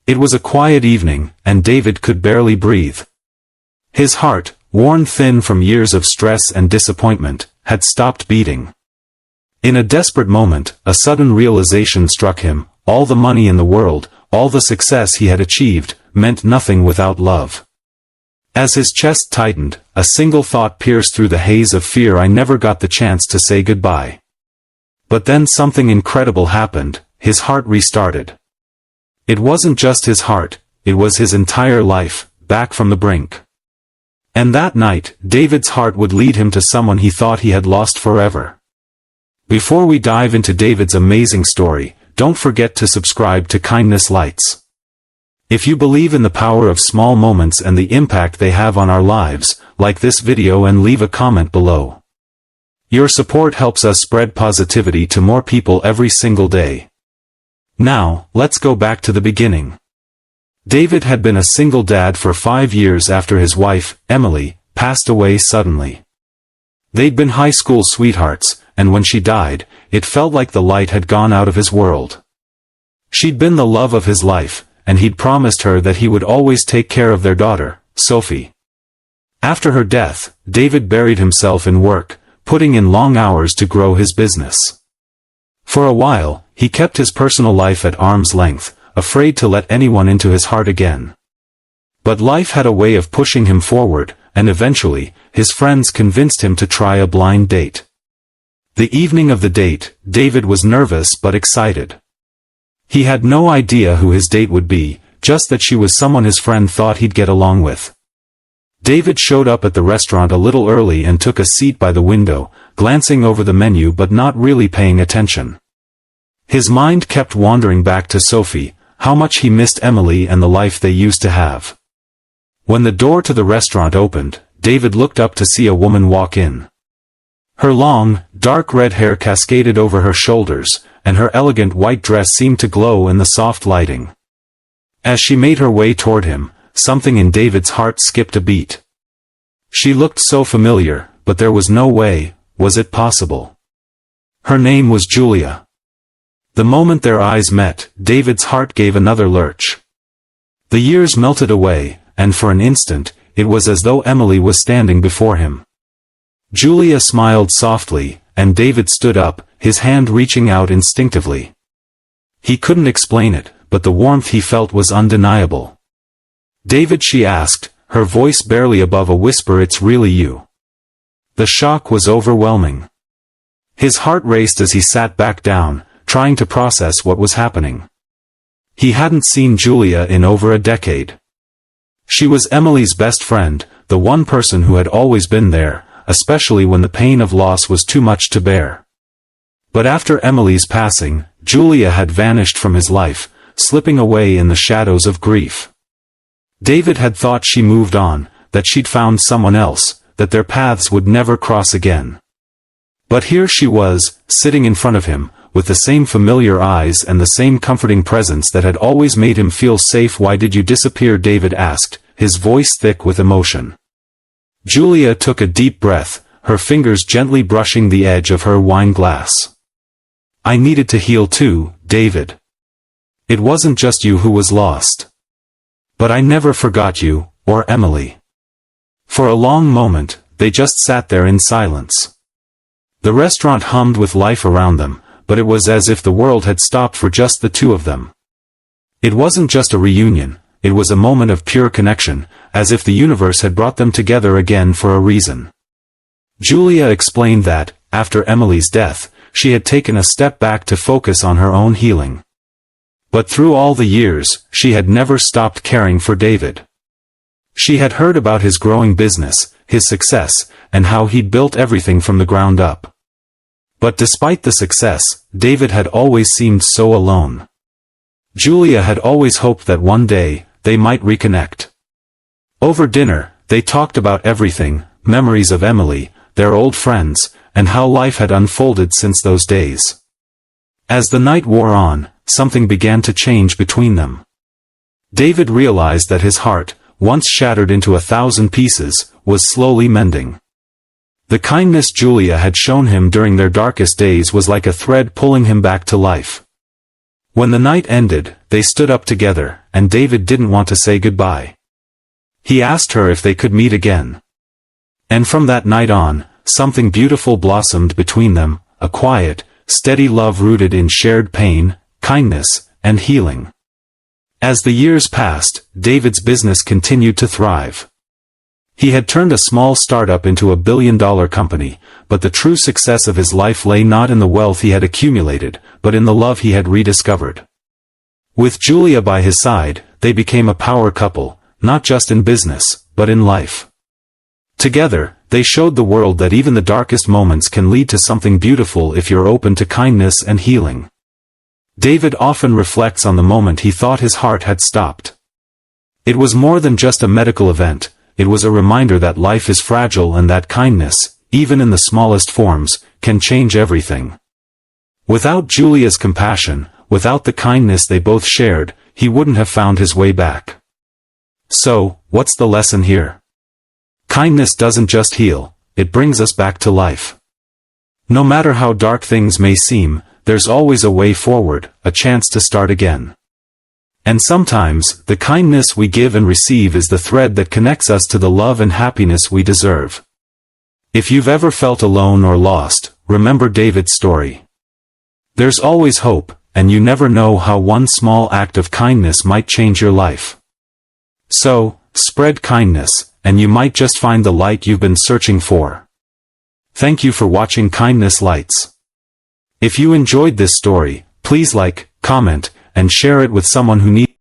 It was a quiet evening, and David could barely breathe. His heart, worn thin from years of stress and disappointment, had stopped beating. In a desperate moment, a sudden realization struck him: all the money in the world, all the success he had achieved, meant nothing without love. As his chest tightened, a single thought pierced through the haze of fear: I never got the chance to say goodbye. But then something incredible happened. His heart restarted. It wasn't just his heart, it was his entire life, back from the brink. And that night, David's heart would lead him to someone he thought he had lost forever. Before we dive into David's amazing story, don't forget to subscribe to Kindness Lights. If you believe in the power of small moments and the impact they have on our lives, like this video and leave a comment below. Your support helps us spread positivity to more people every single day. Now, let's go back to the beginning. David had been a single dad for 5 years after his wife, Emily, passed away suddenly. They'd been high school sweethearts, and when she died, it felt like the light had gone out of his world. She'd been the love of his life, and he'd promised her that he would always take care of their daughter, Sophie. After her death, David buried himself in work, putting in long hours to grow his business. For a while, he kept his personal life at arm's length, afraid to let anyone into his heart again. But life had a way of pushing him forward, and eventually, his friends convinced him to try a blind date. The evening of the date, David was nervous but excited. He had no idea who his date would be, just that she was someone his friend thought he'd get along with. David showed up at the restaurant a little early and took a seat by the window, glancing over the menu but not really paying attention. His mind kept wandering back to Sophie, how much he missed Emily and the life they used to have. When the door to the restaurant opened, David looked up to see a woman walk in. Her long, dark red hair cascaded over her shoulders, and her elegant white dress seemed to glow in the soft lighting. As she made her way toward him, something in David's heart skipped a beat. She looked so familiar, but there was no way, was it possible? Her name was Julia. The moment their eyes met, David's heart gave another lurch. The years melted away, and for an instant, it was as though Emily was standing before him. Julia smiled softly, and David stood up, his hand reaching out instinctively. He couldn't explain it, but the warmth he felt was undeniable. "David," she asked, her voice barely above a whisper, "it's really you." The shock was overwhelming. His heart raced as he sat back down, trying to process what was happening. He hadn't seen Julia in over a decade. She was Emily's best friend, the one person who had always been there, especially when the pain of loss was too much to bear. But after Emily's passing, Julia had vanished from his life, slipping away in the shadows of grief. David had thought she moved on, that she'd found someone else, that their paths would never cross again. But here she was, sitting in front of him, with the same familiar eyes and the same comforting presence that had always made him feel safe. "Why did you disappear?" David asked, his voice thick with emotion. Julia took a deep breath, her fingers gently brushing the edge of her wine glass. "I needed to heal too, David. It wasn't just you who was lost. But I never forgot you, or Emily." For a long moment, they just sat there in silence. The restaurant hummed with life around them, but it was as if the world had stopped for just the two of them. It wasn't just a reunion, it was a moment of pure connection, as if the universe had brought them together again for a reason. Julia explained that, after Emily's death, she had taken a step back to focus on her own healing. But through all the years, she had never stopped caring for David. She had heard about his growing business, his success, and how he'd built everything from the ground up. But despite the success, David had always seemed so alone. Julia had always hoped that one day, they might reconnect. Over dinner, they talked about everything, memories of Emily, their old friends, and how life had unfolded since those days. As the night wore on, something began to change between them. David realized that his heart, once shattered into 1,000 pieces, was slowly mending. The kindness Julia had shown him during their darkest days was like a thread pulling him back to life. When the night ended, they stood up together, and David didn't want to say goodbye. He asked her if they could meet again. And from that night on, something beautiful blossomed between them, a quiet, steady love rooted in shared pain, kindness, and healing. As the years passed, David's business continued to thrive. He had turned a small startup into a billion-dollar company, but the true success of his life lay not in the wealth he had accumulated, but in the love he had rediscovered. With Julia by his side, they became a power couple, not just in business, but in life. Together, they showed the world that even the darkest moments can lead to something beautiful if you're open to kindness and healing. David often reflects on the moment he thought his heart had stopped. It was more than just a medical event, it was a reminder that life is fragile and that kindness, even in the smallest forms, can change everything. Without Julia's compassion, without the kindness they both shared, he wouldn't have found his way back. So, what's the lesson here? Kindness doesn't just heal, it brings us back to life. No matter how dark things may seem, there's always a way forward, a chance to start again. And sometimes, the kindness we give and receive is the thread that connects us to the love and happiness we deserve. If you've ever felt alone or lost, remember David's story. There's always hope, and you never know how one small act of kindness might change your life. So, spread kindness, and you might just find the light you've been searching for. Thank you for watching Kindness Lights. If you enjoyed this story, please like, comment, and share it with someone who needs